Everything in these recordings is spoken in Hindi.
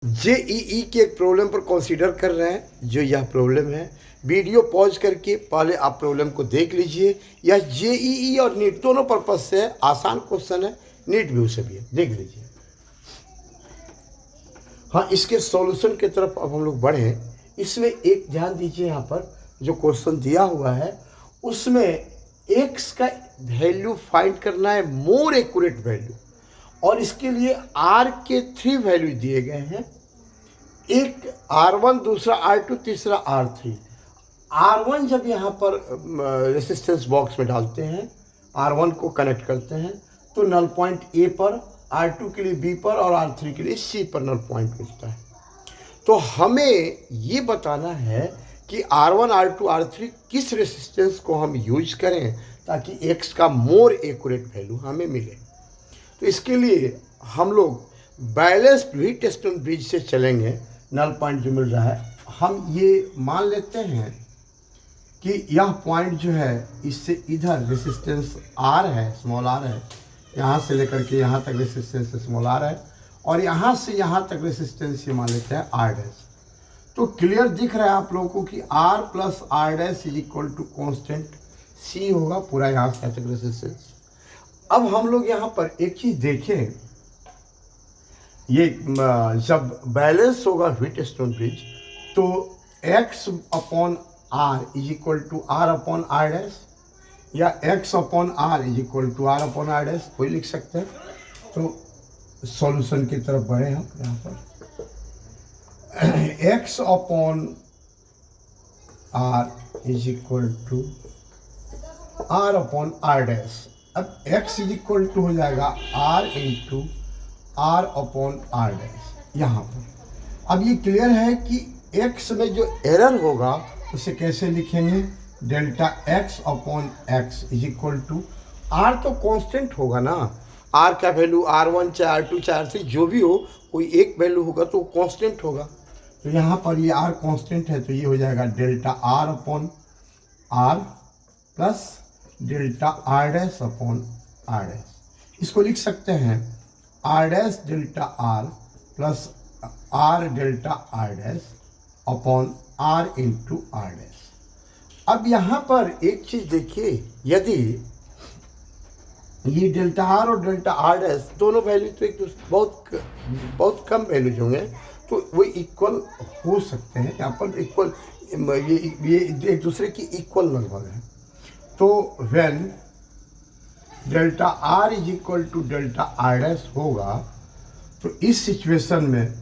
जेईई के एक प्रॉब्लम पर कंसीडर कर रहे हैं। जो यह प्रॉब्लम है, वीडियो पॉज करके पहले आप प्रॉब्लम को देख लीजिए। यह जेईई और नीट दोनों पर्पज से है, आसान क्वेश्चन है, नीट व्यू से भी है, देख लीजिए। हाँ, इसके सॉल्यूशन की तरफ अब हम लोग बढ़े। इसमें एक ध्यान दीजिए, यहाँ पर जो क्वेश्चन दिया हुआ है उसमें एक्स का वैल्यू फाइंड करना है, मोर एक्यूरेट वैल्यू, और इसके लिए आर के 3 वैल्यू दिए गए हैं। एक R1, दूसरा R2, तीसरा R3। R1 जब यहाँ पर रेसिस्टेंस बॉक्स में डालते हैं, R1 को कनेक्ट करते हैं तो नल पॉइंट A पर, R2 के लिए B पर और R3 के लिए C पर नल पॉइंट मिलता है। तो हमें ये बताना है कि R1, R2, R3 किस रेसिस्टेंस को हम यूज करें ताकि X का मोर एक्यूरेट वैल्यू हमें मिले। तो इसके लिए हम लोग बैलेंस्ड व्हीटस्टोन ब्रिज से चलेंगे। नल पॉइंट जो मिल रहा है, हम ये मान लेते हैं कि यह पॉइंट जो है इससे इधर रेसिस्टेंस R है, स्मॉल r है, यहाँ से लेकर के यहाँ तक रेसिस्टेंस स्मॉल r है, और यहाँ से यहाँ तक रेसिस्टेंस ये मान लेते हैं R डैश। तो क्लियर दिख रहा है आप लोगों को कि R plus R dash is equal to constant C होगा, पूरा यहाँ से तक रेसिस्टेंस। अब हम लोग यहाँ पर एक चीज़ देखें, ये जब बैलेंस होगा व्हीटस्टोन ब्रिज तो x upon r is equal to r upon r dash, या x upon r is equal to r upon r dash, कोई लिख सकते हैं। तो सॉल्यूशन की तरफ बढ़े हम यहाँ पर। x upon r is equal to r upon r dash. अब x इज इक्वल टू हो जाएगा r into R upon R dash यहाँ पर। अब ये क्लियर है कि x में जो एरर होगा उसे कैसे लिखेंगे, delta x upon x is equal to R तो कांस्टेंट होगा ना, R का वैल्यू R1 चाहे R2 चाहे R3 जो भी हो, कोई एक वैल्यू होगा तो कांस्टेंट होगा। तो यहाँ पर ये R कांस्टेंट है तो ये हो जाएगा delta R upon R plus delta R dash upon R dash. इसको लिख सकते हैं R dash delta R plus R delta R dash upon R into R dash. अब यहाँ पर एक चीज़ देखिए, यदि ये डेल्टा R और डेल्टा R डैश दोनों वैल्यू तो एक बहुत कम वैल्यूज होंगे तो वो इक्वल हो सकते हैं। यहाँ पर इक्वल, ये एक दूसरे की इक्वल लगभग है। तो when delta R is equal to delta R dash होगा तो इस सिचुएशन में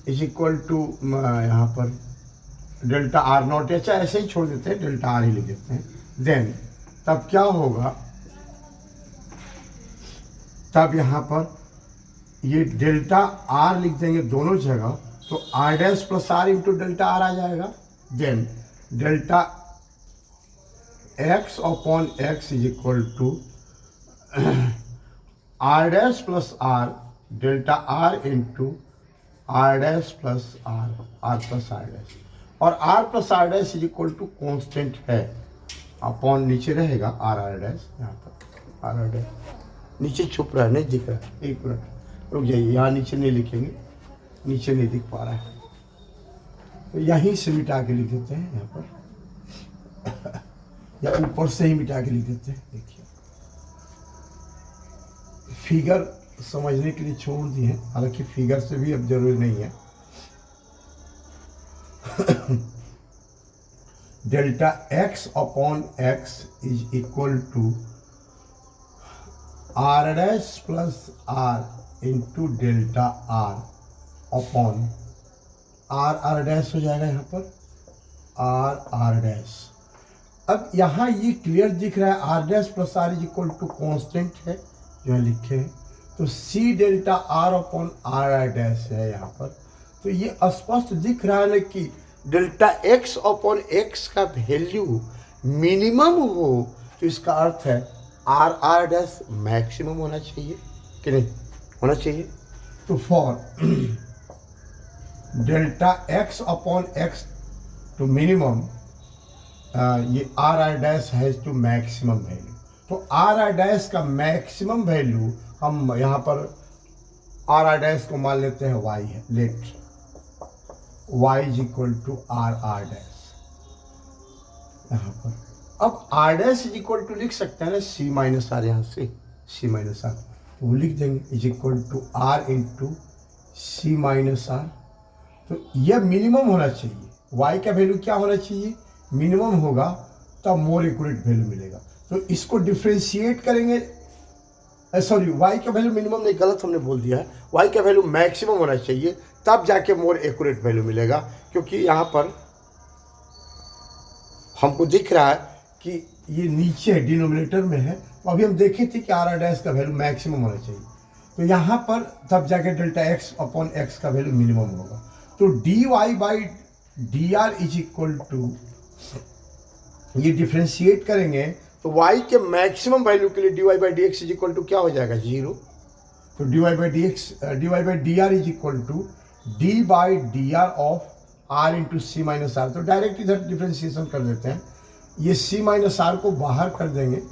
इज इक्वल टू यहाँ पर डेल्टा R नॉट, या ऐसे ही छोड़ देते हैं, डेल्टा R ही लिख देते हैं। देन तब क्या होगा, तब यहाँ पर ये डेल्टा R लिख देंगे दोनों जगह तो R dash plus R into delta R आ जाएगा। Then delta x upon x is equal to R dash plus R delta R into R dash plus R plus R dash, और R plus R dash is equal to constant है, अपॉन नीचे रहेगा R डैश, यहाँ पर R डैश नीचे छुप रहा है, नहीं दिख रहा है, एक मिनट रुक जाइए, यहाँ नीचे नहीं लिखेंगे, नीचे नहीं दिख पा रहा है तो यहीं से मिटा के लिख देते हैं यहाँ पर या ऊपर से ही मिटा के लिख देते हैं। देखिए फिगर समझने के लिए छोड़ दिए हैं, हालांकि फिगर से भी अब जरूरी नहीं है। Delta x upon x is equal to R dash plus R into delta R upon R dash हो जाएगा यहाँ पर R डैश। अब यहाँ ये क्लियर दिख रहा है R dash plus R is equal to constant है जो है लिखे हैं, तो C delta R upon R dash है यहाँ पर। तो ये स्पष्ट दिख रहा है कि डेल्टा x अपॉन x का वैल्यू मिनिमम हो तो इसका अर्थ है R डैश मैक्सिमम होना चाहिए कि नहीं होना चाहिए। तो for delta x upon x to minimum ये R dash has to maximum value, तो R डैश का मैक्सिमम वैल्यू हम यहाँ पर R डैश को मान लेते हैं y है, let y is equal to R R dash यहाँ पर। अब R dash is equal to लिख सकते हैं ना सी माइनस आर, यहाँ से सी माइनस आर तो वो लिख देंगे is equal to R into C minus R. तो यह मिनिमम होना चाहिए, y का वैल्यू क्या होना चाहिए, मिनिमम होगा तब मोर एक्यूरेट वैल्यू मिलेगा। तो इसको डिफ्रेंशिएट करेंगे, सॉरी y का वैल्यू मिनिमम नहीं, गलत हमने बोल दिया है, y का वैल्यू मैक्सिमम होना चाहिए तब जाके मोर एक्यूरेट वैल्यू मिलेगा। क्योंकि यहाँ पर हमको दिख रहा है कि ये नीचे है, डिनोमिनेटर में है, तो अभी हम देखे थे कि आर डैश का वैल्यू मैक्सिमम होना चाहिए, तो यहाँ पर तब जाके डेल्टा एक्स अपॉन एक्स का वैल्यू मिनिमम होगा। तो D Y by D R is equal to, ये डिफ्रेंशिएट करेंगे तो y के मैक्सिमम वैल्यू के लिए dy by D X is equal to क्या हो जाएगा, 0। तो dy by D R is equal to D by D R of r into C minus R. तो डायरेक्ट इधर डिफ्रेंशिएशन कर देते हैं, ये c माइनस आर को बाहर कर देंगे,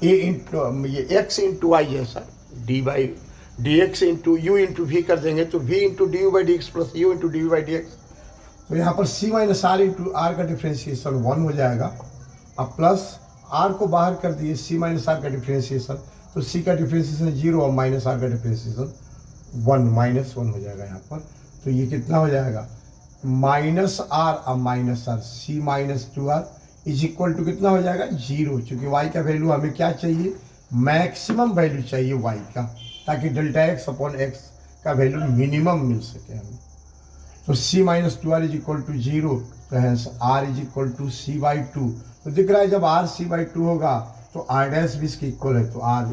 a इंटू ये x इंटू वाई जैसा D by D X into U into V कर देंगे, तो v into D U by D X plus U into D U by D X. तो यहाँ पर c minus R into R का डिफ्रेंशिएशन 1 हो जाएगा। अब प्लस r को बाहर कर दिए, c माइनस आर का डिफ्रेंशिएशन, तो c का डिफ्रेंशिएशन 0 और माइनस आर का डिफ्रेंशिएशन 1, -1 हो जाएगा यहाँ पर। तो ये कितना हो जाएगा, माइनस आर अब minus R, c minus 2r is equal to कितना हो जाएगा, 0। चूँकि y का वैल्यू हमें क्या चाहिए, मैक्सिमम वैल्यू चाहिए y का, ताकि डेल्टा एक्स अपॉन एक्स का वैल्यू मिनिमम मिल सके हमें। तो c minus 2r is equal to 0, तो hence r is equal to c by 2। तो दिख रहा है जब r c बाई 2 होगा तो r डैश भी इसके इक्वल है, तो r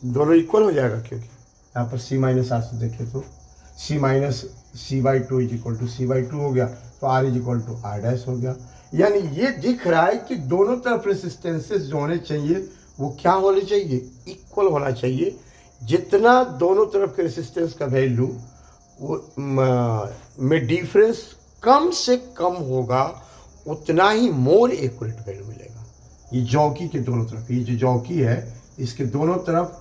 दोनों इक्वल हो जाएगा। क्योंकि यहाँ पर c माइनस आर से देखें तो c minus c by 2 is equal to c by 2 हो गया, तो r is equal to r dash हो गया। यानी ये दिख रहा है कि दोनों तरफ रेसिस्टेंसेस जो होने चाहिए वो क्या होने चाहिए, इक्वल होना चाहिए। जितना दोनों तरफ के रेसिस्टेंस का वैल्यू वो में डिफरेंस कम से कम होगा, उतना ही मोर एक्यूरेट वैल्यू मिलेगा। ये जौकी के दोनों तरफ, ये जो जौकी है इसके दोनों तरफ,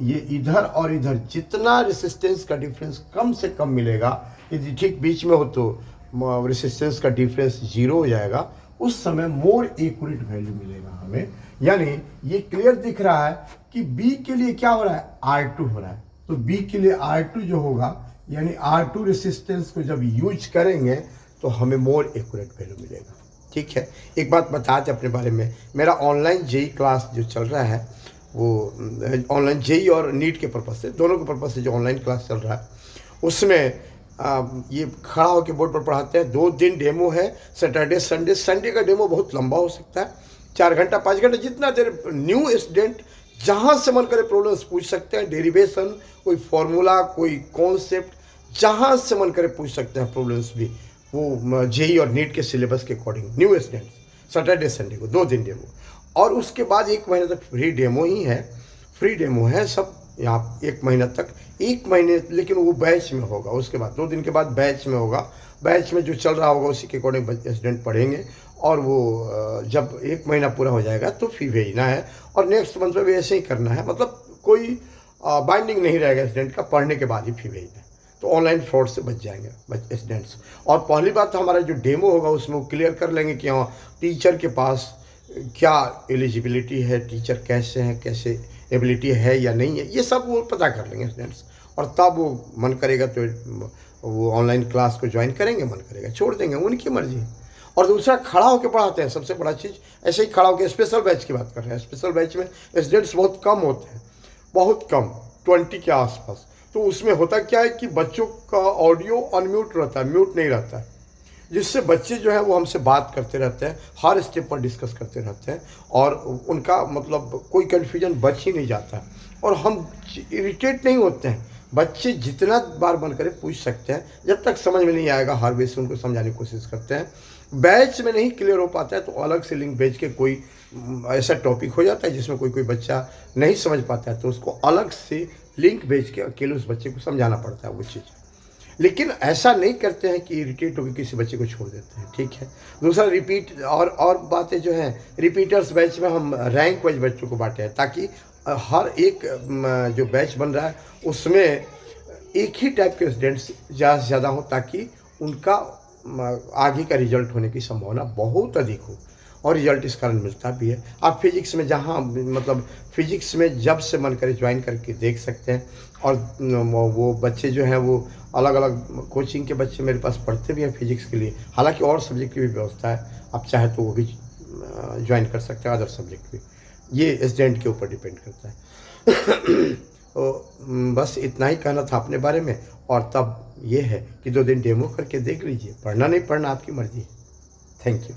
ये इधर और इधर जितना रेसिस्टेंस का डिफरेंस कम से कम मिलेगा, यदि ठीक बीच में हो तो रेसिस्टेंस का डिफरेंस 0 हो जाएगा, उस समय मोर एक्यूरेट वैल्यू मिलेगा हमें। यानी ये क्लियर दिख रहा है कि B के लिए क्या हो रहा है, R2 हो रहा है। तो B के लिए R2 जो होगा, यानी R2 रेसिस्टेंस को जब यूज करेंगे तो हमें मोर एक्यूरेट वैल्यू मिलेगा। ठीक है, एक बात बताते अपने बारे में, मेरा ऑनलाइन जेई क्लास जो चल रहा है वो ऑनलाइन जेई और नीट के पर्पज़ से, दोनों के पर्पज़ से जो ऑनलाइन क्लास चल रहा है उसमें ये खड़ा होकर बोर्ड पर पढ़ाते हैं। 2 दिन डेमो है, सैटरडे संडे। संडे का डेमो बहुत लंबा हो सकता है, 4 घंटा 5 घंटा, जितना देर न्यू स्टूडेंट जहाँ से मन करे प्रॉब्लम्स पूछ सकते हैं, डेरिवेशन, कोई फार्मूला, कोई कॉन्सेप्ट, जहाँ से मन करे पूछ सकते हैं प्रॉब्लम्स भी, वो जेई और नीट के सिलेबस के according. New students Saturday Sunday को 2 दिन डेमो, और उसके बाद 1 महीने तक फ्री डेमो ही है, फ्री डेमो है सब यहाँ 1 महीना तक, 1 महीने, लेकिन वो बैच में होगा। उसके बाद 2 दिन के बाद बैच में होगा, बैच में जो चल रहा होगा उसी के अकॉर्डिंग स्टूडेंट पढ़ेंगे, और वो जब 1 महीना पूरा हो जाएगा तो फी भेजना है, और नेक्स्ट मंथ में भी ऐसे ही करना है। मतलब कोई बाइंडिंग नहीं रहेगा स्टूडेंट का, पढ़ने के बाद ही फी भेजना है। तो ऑनलाइन फ्रॉड से बच जाएंगे स्टूडेंट्स। और पहली बात तो हमारा जो डेमो होगा उसमें वो क्लियर कर लेंगे कि हाँ टीचर के पास क्या एलिजिबिलिटी है, टीचर कैसे हैं, कैसे एबिलिटी है या नहीं है, ये सब वो पता कर लेंगे स्टूडेंट्स। और तब वो मन करेगा तो वो ऑनलाइन क्लास को ज्वाइन करेंगे, मन करेगा छोड़ देंगे, उनकी मर्जी। और दूसरा, खड़ा होकर पढ़ाते हैं, सबसे बड़ा चीज़। ऐसे ही खड़ा होकर स्पेशल बैच की बात कर रहे हैं, स्पेशल बैच में स्टूडेंट्स बहुत कम होते हैं, बहुत कम, 20 के आसपास। तो उसमें होता क्या है कि बच्चों का ऑडियो अनम्यूट रहता है, म्यूट नहीं रहता है, जिससे बच्चे जो है वो हमसे बात करते रहते हैं, हर स्टेप पर डिस्कस करते रहते हैं, और उनका मतलब कोई कन्फ्यूजन बच ही नहीं जाता है, और हम इरिटेट नहीं होते हैं। बच्चे जितना बार मन करे पूछ सकते हैं, जब तक समझ में नहीं आएगा हर वे से उनको समझाने की कोशिश करते हैं। बैच में नहीं क्लियर हो पाता है तो अलग से लिंक भेज के कोई ऐसा टॉपिक हो जाता है जिसमें कोई बच्चा नहीं समझ पाता है, तो उसको अलग से लिंक भेज के अकेले उस बच्चे को समझाना पड़ता है वो चीज़। लेकिन ऐसा नहीं करते हैं कि इरिटेट होकर किसी बच्चे को छोड़ देते हैं। ठीक है, दूसरा रिपीट और बातें जो हैं, रिपीटर्स बैच में हम रैंक वाइज बच्चों को बांटे हैं, ताकि हर एक जो बैच बन रहा है उसमें एक ही टाइप के स्टूडेंट्स ज़्यादा से ज़्यादा हों, ताकि उनका आगे का रिजल्ट होने की संभावना बहुत अधिक हो, और रिजल्ट इस कारण मिलता भी है। आप फिजिक्स में जहाँ मतलब फिजिक्स में जब से मन करे ज्वाइन करके देख सकते हैं। और वो बच्चे जो हैं वो अलग अलग कोचिंग के बच्चे मेरे पास पढ़ते भी हैं फिजिक्स के लिए, हालांकि और सब्जेक्ट की भी व्यवस्था है, आप चाहे तो वो भी ज्वाइन कर सकते हैं, अदर सब्जेक्ट भी। ये स्टूडेंट के ऊपर डिपेंड करता है। तो बस इतना ही कहना था अपने बारे में। और तब ये है कि 2 दिन डेमो करके देख लीजिए, पढ़ना नहीं पढ़ना आपकी मर्ज़ी है। Thank you.